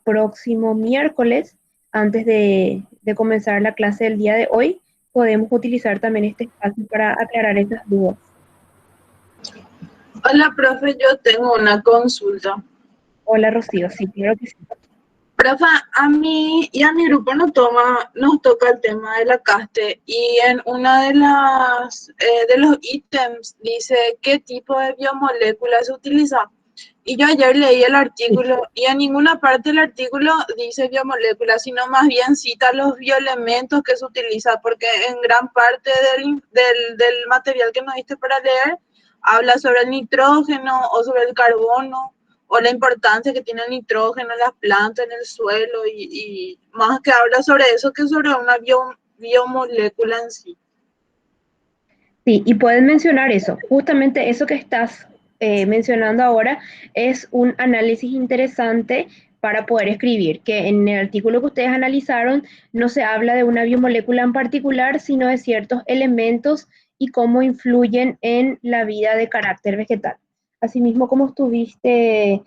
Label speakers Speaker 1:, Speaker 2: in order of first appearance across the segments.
Speaker 1: próximo miércoles, antes de comenzar la clase del día de hoy, podemos utilizar también este espacio para aclarar esas dudas.
Speaker 2: Hola, profe, yo tengo una consulta.
Speaker 1: Hola, Rocío, sí, claro que sí.
Speaker 2: Profe, a mí y a mi grupo nos toca el tema de la caste y en una de los ítems dice qué tipo de biomolécula se utiliza. Y yo ayer leí el
Speaker 1: Sí,
Speaker 2: artículo y en ninguna parte del artículo dice biomolécula, sino más bien cita los bioelementos que se utiliza, porque en gran parte del material que nos diste para leer habla sobre el nitrógeno o sobre el carbono o la importancia que tiene el nitrógeno en las plantas, en el suelo, y más que habla sobre eso que sobre una biomolécula en sí.
Speaker 1: sí, y pueden mencionar eso. Justamente eso que estás mencionando ahora es un análisis interesante para poder escribir, que en el artículo que ustedes analizaron no se habla de una biomolécula en particular, sino de ciertos elementos y cómo influyen en la vida de carácter vegetal. Asimismo, como estuviste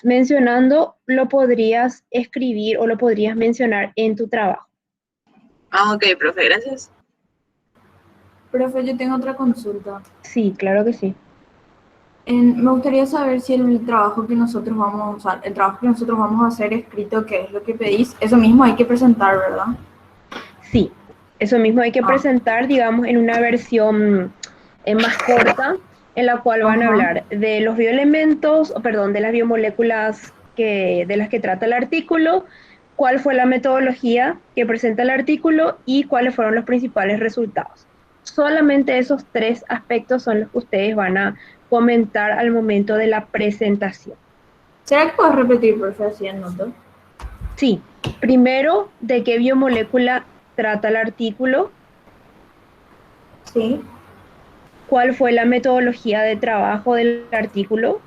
Speaker 1: mencionando, lo podrías escribir o lo podrías mencionar en tu trabajo.
Speaker 2: Ah, ok, profe, gracias.
Speaker 3: Profe, yo tengo otra consulta.
Speaker 1: Sí, claro que sí.
Speaker 3: Me gustaría saber si el trabajo que nosotros vamos, o sea, el trabajo que nosotros vamos a hacer escrito, que es lo que pedís, eso mismo hay que presentar, ¿verdad?
Speaker 1: Sí, eso mismo hay que
Speaker 3: Ah,
Speaker 1: presentar, digamos, en una versión más corta, en la cual van a
Speaker 3: ajá,
Speaker 1: hablar de los bioelementos, o perdón, de las biomoléculas de las que trata el artículo, cuál fue la metodología que presenta el artículo y cuáles fueron los principales resultados. Solamente esos tres aspectos son los que ustedes van a comentar al momento de la presentación.
Speaker 3: ¿será que puedes repetir, profe, así en notas?
Speaker 1: Sí, primero, de qué biomolécula trata el artículo,
Speaker 3: Sí.
Speaker 1: cuál fue la metodología de trabajo del artículo.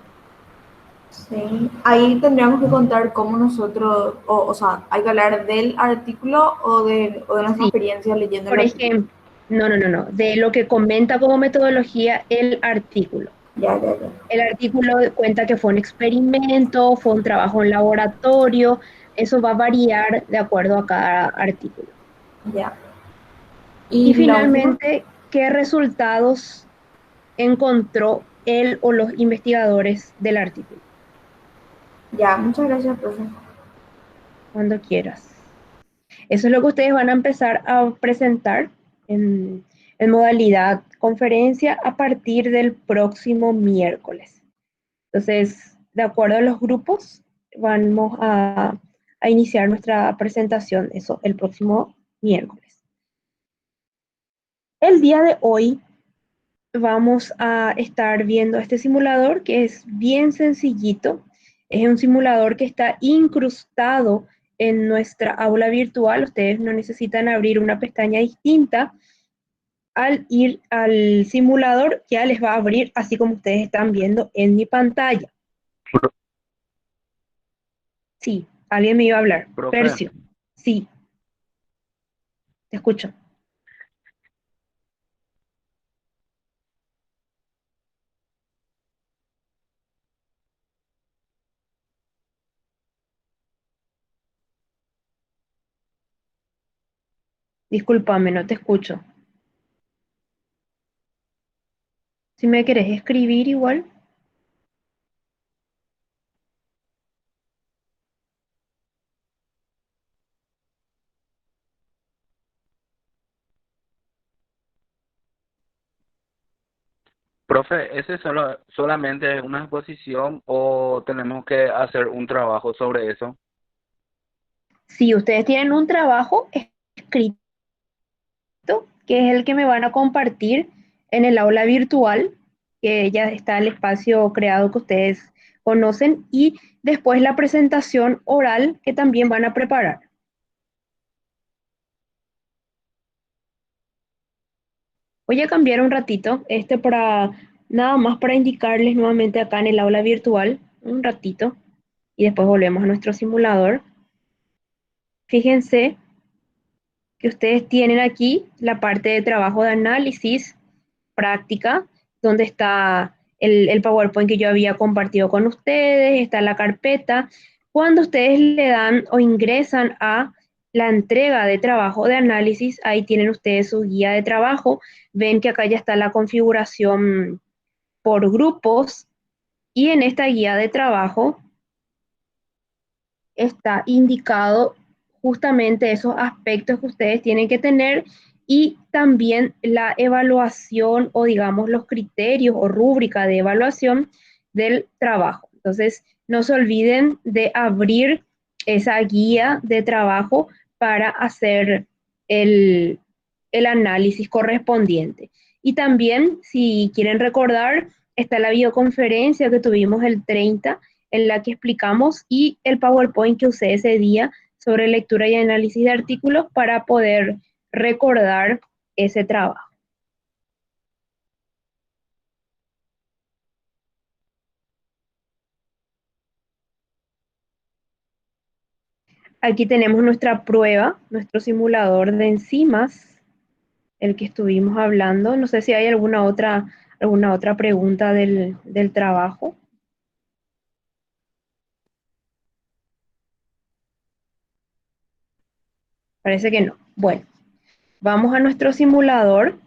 Speaker 3: Sí, ahí tendríamos que contar cómo nosotros, o sea, hay que hablar del artículo o de nuestra
Speaker 1: Sí,
Speaker 3: experiencia leyendo el
Speaker 1: por
Speaker 3: artículo.
Speaker 1: ejemplo, no, de lo que comenta como metodología el artículo.
Speaker 3: Ya, ya, ya.
Speaker 1: El artículo cuenta que fue un experimento, fue un trabajo en laboratorio, eso va a variar de acuerdo a cada artículo.
Speaker 3: Ya.
Speaker 1: Y
Speaker 3: Y la última,
Speaker 1: finalmente, ¿qué resultados encontró él o los investigadores del artículo?
Speaker 3: ya, muchas gracias, profe.
Speaker 1: Cuando quieras. Eso es lo que ustedes van a empezar a presentar en modalidad conferencia a partir del próximo miércoles. Entonces, de acuerdo a los grupos, vamos a iniciar nuestra presentación, eso, el próximo miércoles. El día de hoy vamos a estar viendo este simulador que es bien sencillito. Es un simulador que está incrustado en nuestra aula virtual. Ustedes no necesitan abrir una pestaña distinta. Al ir al simulador ya les va a abrir así como ustedes están viendo en mi pantalla. Sí, alguien me iba a hablar.
Speaker 4: Profe,
Speaker 1: Percio. Sí, te escucho. Discúlpame, no te escucho. Si me querés escribir igual.
Speaker 4: profe, ¿ese solamente es una exposición o tenemos que hacer un trabajo sobre eso?
Speaker 1: Si ustedes tienen un trabajo escrito, que es el que me van a compartir en el aula virtual, que ya está el espacio creado que ustedes conocen, y después la presentación oral que también van a preparar. Voy a cambiar un ratito, para nada más para indicarles nuevamente acá en el aula virtual, un ratito, y después volvemos a nuestro simulador. Fíjense que ustedes tienen aquí la parte de trabajo de análisis, práctica, donde está el PowerPoint que yo había compartido con ustedes, está la carpeta, Cuando ustedes le dan o ingresan a la entrega de trabajo de análisis, ahí tienen ustedes su guía de trabajo. Ven que acá ya está la configuración por grupos y en esta guía de trabajo está indicado justamente esos aspectos que ustedes tienen que tener y también la evaluación o digamos los criterios o rúbrica de evaluación del trabajo. Entonces, no se olviden de abrir esa guía de trabajo para hacer el, el análisis correspondiente. Y también, si quieren recordar, está la videoconferencia que tuvimos el 30 en la que explicamos y el PowerPoint que usé ese día sobre lectura y análisis de artículos para poder recordar ese trabajo. Aquí tenemos nuestra prueba, nuestro simulador de enzimas, el que estuvimos hablando. No sé si hay alguna otra pregunta del trabajo. Parece que no. Bueno, vamos a nuestro simulador.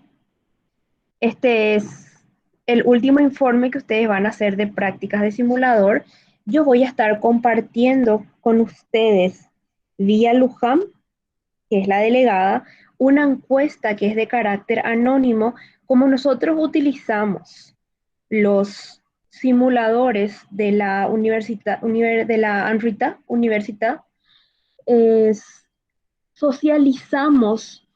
Speaker 1: Este es el último informe que ustedes van a hacer de prácticas de simulador. Yo voy a estar compartiendo con ustedes vía Luján, que es la delegada, una encuesta que es de carácter anónimo, como nosotros utilizamos los simuladores de la de la ANRITA Universidad, socializamos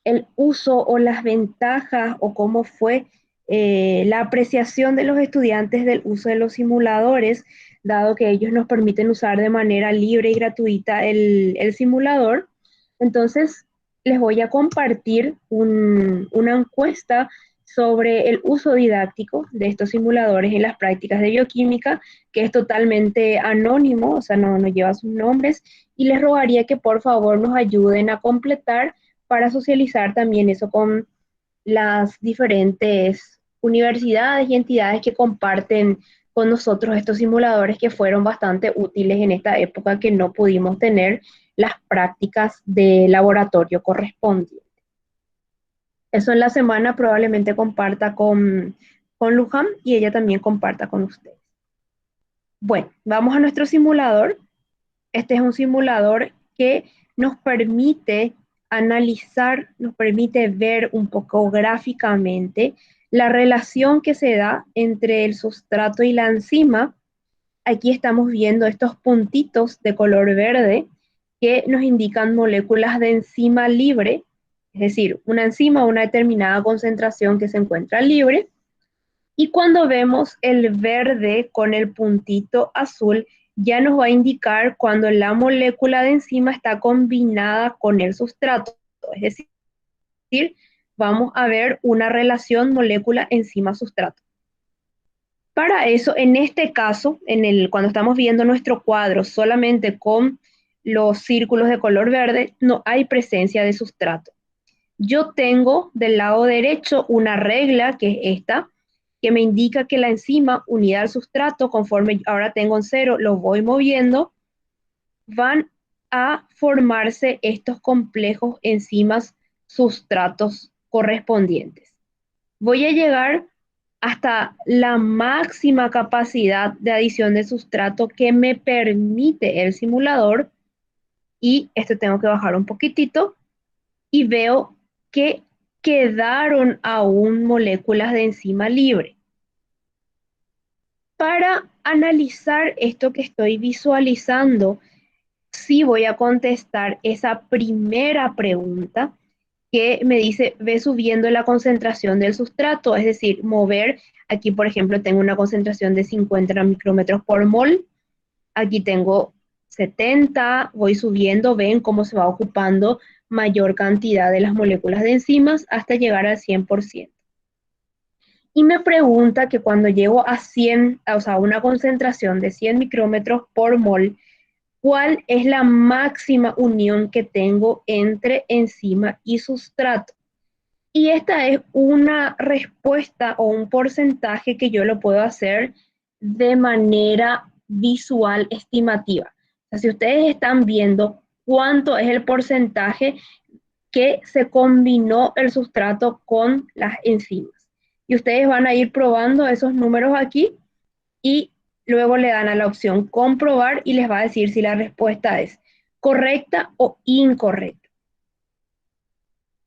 Speaker 1: el uso o las ventajas o cómo fue la apreciación de los estudiantes del uso de los simuladores, dado que ellos nos permiten usar de manera libre y gratuita el simulador. Entonces, les voy a compartir una encuesta sobre el uso didáctico de estos simuladores en las prácticas de bioquímica, que es totalmente anónimo, o sea, no lleva sus nombres, y les rogaría que por favor nos ayuden a completar para socializar también eso con las diferentes universidades y entidades que comparten con nosotros estos simuladores que fueron bastante útiles en esta época que no pudimos tener las prácticas de laboratorio correspondientes. Eso en la semana probablemente comparta con Luján y ella también comparta con ustedes. Bueno, vamos a nuestro simulador. Este es un simulador que nos permite analizar, nos permite ver un poco gráficamente la relación que se da entre el sustrato y la enzima. Aquí estamos viendo estos puntitos de color verde que nos indican moléculas de enzima libre, es decir, una enzima a una determinada concentración que se encuentra libre. Y cuando vemos el verde con el puntito azul, ya nos va a indicar cuando la molécula de enzima está combinada con el sustrato. Es decir, vamos a ver una relación molécula enzima-sustrato. Para eso, en este caso, cuando estamos viendo nuestro cuadro solamente con los círculos de color verde, no hay presencia de sustrato. Yo tengo del lado derecho una regla, que es esta, que me indica que la enzima unida al sustrato, conforme ahora tengo en 0, lo voy moviendo, van a formarse estos complejos enzimas sustratos correspondientes. Voy a llegar hasta la máxima capacidad de adición de sustrato que me permite el simulador, y esto tengo que bajar un poquitito, y veo que quedaron aún moléculas de enzima libre. Para analizar esto que estoy visualizando, sí voy a contestar esa primera pregunta que me dice, ve subiendo la concentración del sustrato, es decir, mover, aquí por ejemplo tengo una concentración de 50 micrómetros por mol, aquí tengo 70, voy subiendo, ven cómo se va ocupando mayor cantidad de las moléculas de enzimas hasta llegar al 100%. Y me pregunta que cuando llego a 100, o sea, una concentración de 100 micrómetros por mol, ¿cuál es la máxima unión que tengo entre enzima y sustrato? Y esta es una respuesta o un porcentaje que yo lo puedo hacer de manera visual estimativa. O sea, si ustedes están viendo cuánto es el porcentaje que se combinó el sustrato con las enzimas. Y ustedes van a ir probando esos números aquí y luego le dan a la opción comprobar y les va a decir si la respuesta es correcta o incorrecta.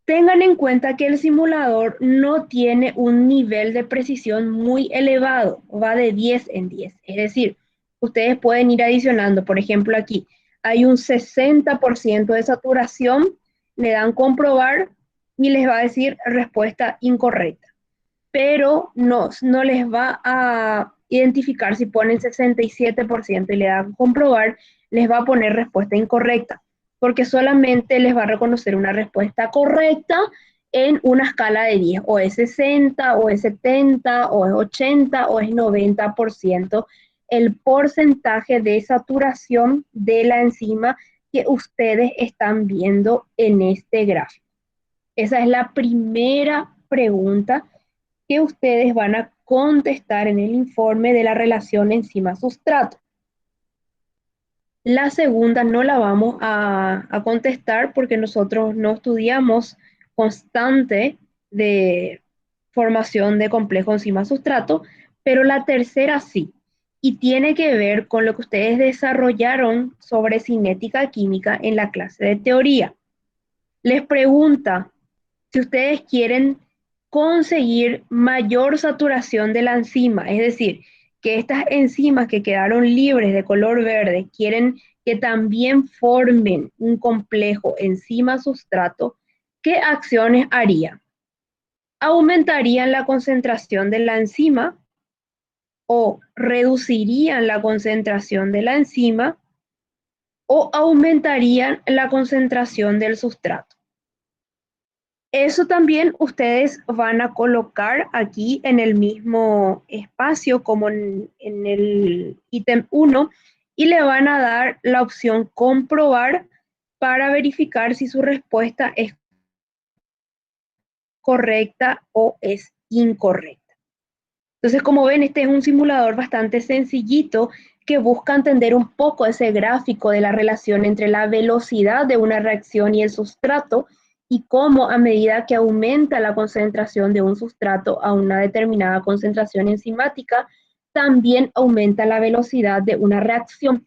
Speaker 1: Tengan en cuenta que el simulador no tiene un nivel de precisión muy elevado, va de 10 en 10. Es decir, ustedes pueden ir adicionando, por ejemplo aquí, hay un 60% de saturación, le dan comprobar y les va a decir respuesta incorrecta. Pero no les va a identificar si ponen 67% y le dan comprobar, les va a poner respuesta incorrecta, porque solamente les va a reconocer una respuesta correcta en una escala de 10, o es 60, o es 70, o es 80, o es 90%, el porcentaje de saturación de la enzima que ustedes están viendo en este gráfico. Esa es la primera pregunta que ustedes van a contestar en el informe de la relación enzima-sustrato. La segunda no la vamos a contestar porque nosotros no estudiamos constante de formación de complejo enzima-sustrato, pero la tercera sí, y tiene que ver con lo que ustedes desarrollaron sobre cinética química en la clase de teoría. Les pregunta si ustedes quieren conseguir mayor saturación de la enzima, es decir, que estas enzimas que quedaron libres de color verde quieren que también formen un complejo enzima-sustrato, ¿qué acciones harían? ¿Aumentarían la concentración de la enzima o reducirían la concentración de la enzima o aumentarían la concentración del sustrato? Eso también ustedes van a colocar aquí en el mismo espacio como en el ítem 1 y le van a dar la opción comprobar para verificar si su respuesta es correcta o es incorrecta. Entonces, como ven, este es un simulador bastante sencillito que busca entender un poco ese gráfico de la relación entre la velocidad de una reacción y el sustrato, y cómo a medida que aumenta la concentración de un sustrato a una determinada concentración enzimática, también aumenta la velocidad de una reacción.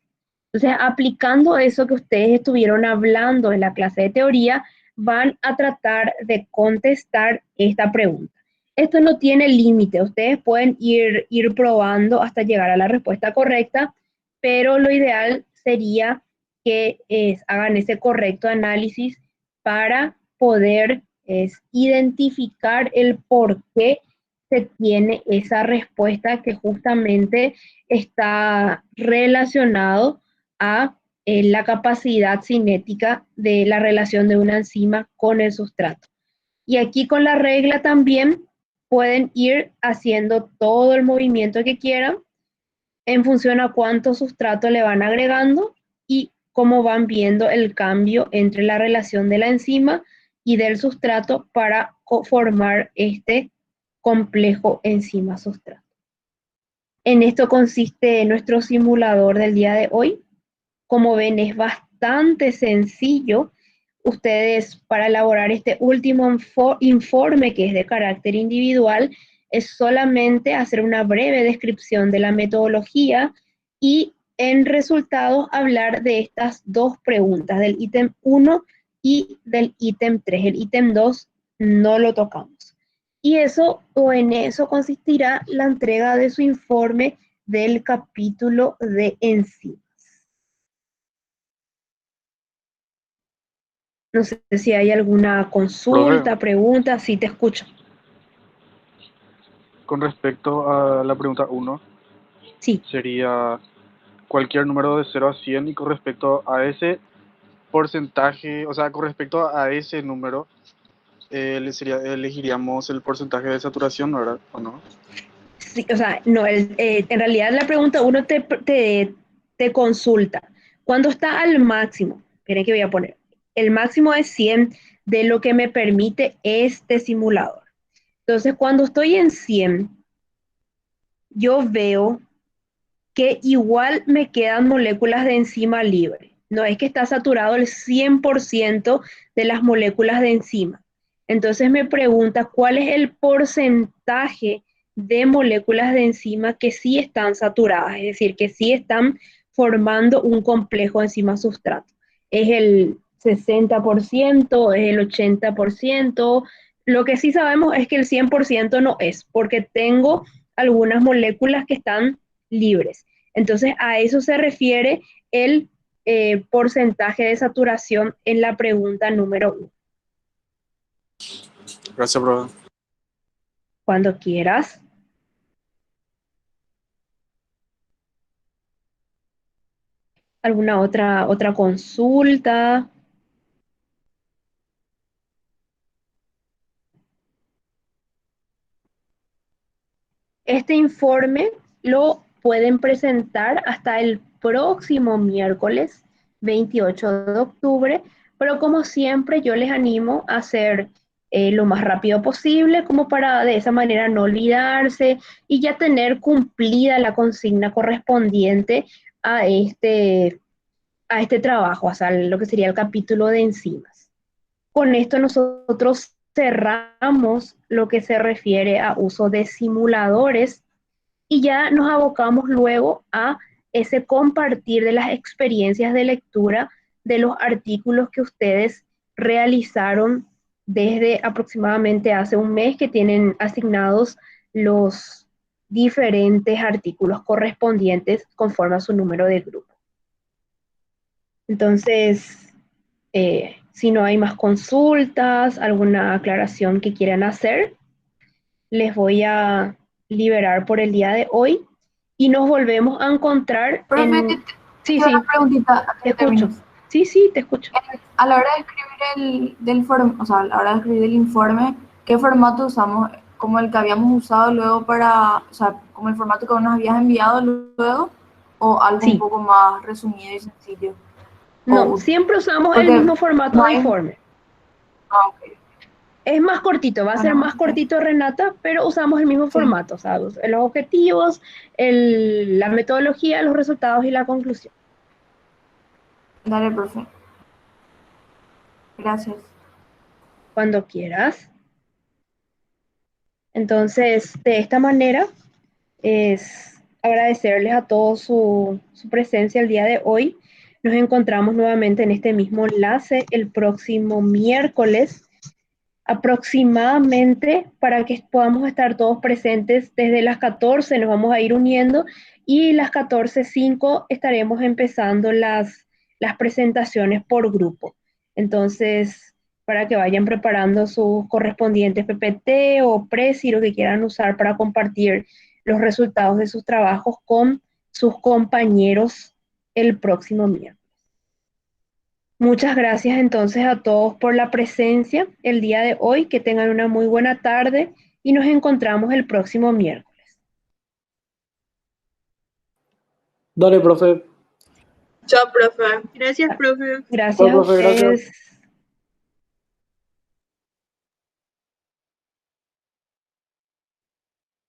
Speaker 1: Entonces, aplicando eso que ustedes estuvieron hablando en la clase de teoría, van a tratar de contestar esta pregunta. Esto no tiene límite, ustedes pueden ir probando hasta llegar a la respuesta correcta, pero lo ideal sería que hagan ese correcto análisis para poder identificar el por qué se tiene esa respuesta que justamente está relacionado a la capacidad cinética de la relación de una enzima con el sustrato. Y aquí con la regla también pueden ir haciendo todo el movimiento que quieran en función a cuánto sustrato le van agregando y cómo van viendo el cambio entre la relación de la enzima y del sustrato para formar este complejo enzima-sustrato. En esto consiste nuestro simulador del día de hoy. Como ven, es bastante sencillo. Ustedes, para elaborar este último informe, que es de carácter individual, es solamente hacer una breve descripción de la metodología y en resultados hablar de estas dos preguntas, del ítem 1 y del ítem 3. El ítem 2 no lo tocamos. Y eso, o en eso consistirá la entrega de su informe del capítulo de enzimas. No sé si hay alguna consulta,
Speaker 5: Profe,
Speaker 1: pregunta, sí te escucho.
Speaker 5: con respecto a la pregunta uno,
Speaker 1: Sí,
Speaker 5: sería cualquier número de 0 a 100 y con respecto a ese porcentaje, o sea, con respecto a ese número, elegiríamos el porcentaje de saturación, ¿verdad? ¿O no?
Speaker 1: sí, o sea, no, en realidad la pregunta uno te consulta. Cuando está al máximo, miren que voy a poner, el máximo es 100 de lo que me permite este simulador. Entonces, cuando estoy en 100, yo veo que igual me quedan moléculas de enzima libre. No es que está saturado el 100% de las moléculas de enzima. Entonces me pregunta cuál es el porcentaje de moléculas de enzima que sí están saturadas, es decir, que sí están formando un complejo enzima-sustrato. ¿Es el 60%? ¿Es el 80%? Lo que sí sabemos es que el 100% no es, porque tengo algunas moléculas que están libres. Entonces, a eso se refiere el porcentaje de saturación en la pregunta número 1.
Speaker 5: Gracias, profe.
Speaker 1: Cuando quieras. ¿Alguna otra consulta? Este informe lo pueden presentar hasta el próximo miércoles 28 de octubre, pero como siempre yo les animo a hacer lo más rápido posible, como para de esa manera no olvidarse y ya tener cumplida la consigna correspondiente a este trabajo, o sea, lo que sería el capítulo de enzimas. Con esto nosotros cerramos lo que se refiere a uso de simuladores y ya nos abocamos luego a ese compartir de las experiencias de lectura de los artículos que ustedes realizaron desde aproximadamente hace un mes, que tienen asignados los diferentes artículos correspondientes conforme a su número de grupo. Entonces, si no hay más consultas, alguna aclaración que quieran hacer, les voy a liberar por el día de hoy y nos volvemos a encontrar
Speaker 3: Profe,
Speaker 1: en... Sí,
Speaker 3: tengo una
Speaker 1: sí,
Speaker 3: preguntita antes
Speaker 1: te
Speaker 3: de
Speaker 1: escucho.
Speaker 3: terminar.
Speaker 1: Sí, te escucho.
Speaker 3: A la hora de escribir o sea, a la hora de escribir el informe, ¿qué formato usamos? ¿Como el que habíamos usado luego o sea, como el formato que nos habías enviado luego, o algo un
Speaker 1: Sí,
Speaker 3: poco más resumido y sencillo?
Speaker 1: no,
Speaker 3: O,
Speaker 1: siempre usamos el
Speaker 3: porque
Speaker 1: mismo formato
Speaker 3: no
Speaker 1: de
Speaker 3: hay...
Speaker 1: informe.
Speaker 3: Ah, ok.
Speaker 1: Es más cortito, va a ser
Speaker 3: Bueno,
Speaker 1: más cortito, Renata, pero usamos el mismo
Speaker 3: sí,
Speaker 1: formato, o sea, los objetivos, la metodología, los resultados y la conclusión.
Speaker 3: dale, profe. Gracias.
Speaker 1: Cuando quieras. Entonces, de esta manera, es agradecerles a todos su presencia el día de hoy. Nos encontramos nuevamente en este mismo enlace el próximo miércoles, aproximadamente, para que podamos estar todos presentes desde las 14, nos vamos a ir uniendo y las 14:05 estaremos empezando las presentaciones por grupo. Entonces, para que vayan preparando sus correspondientes PPT o Prezi, lo que quieran usar para compartir los resultados de sus trabajos con sus compañeros el próximo miércoles. Muchas gracias entonces a todos por la presencia el día de hoy, que tengan una muy buena tarde y nos encontramos el próximo miércoles.
Speaker 5: Dale, profe.
Speaker 2: Chao, profe. Gracias, profe.
Speaker 1: Gracias
Speaker 5: Chao,
Speaker 1: a
Speaker 5: profe, gracias.
Speaker 1: ustedes.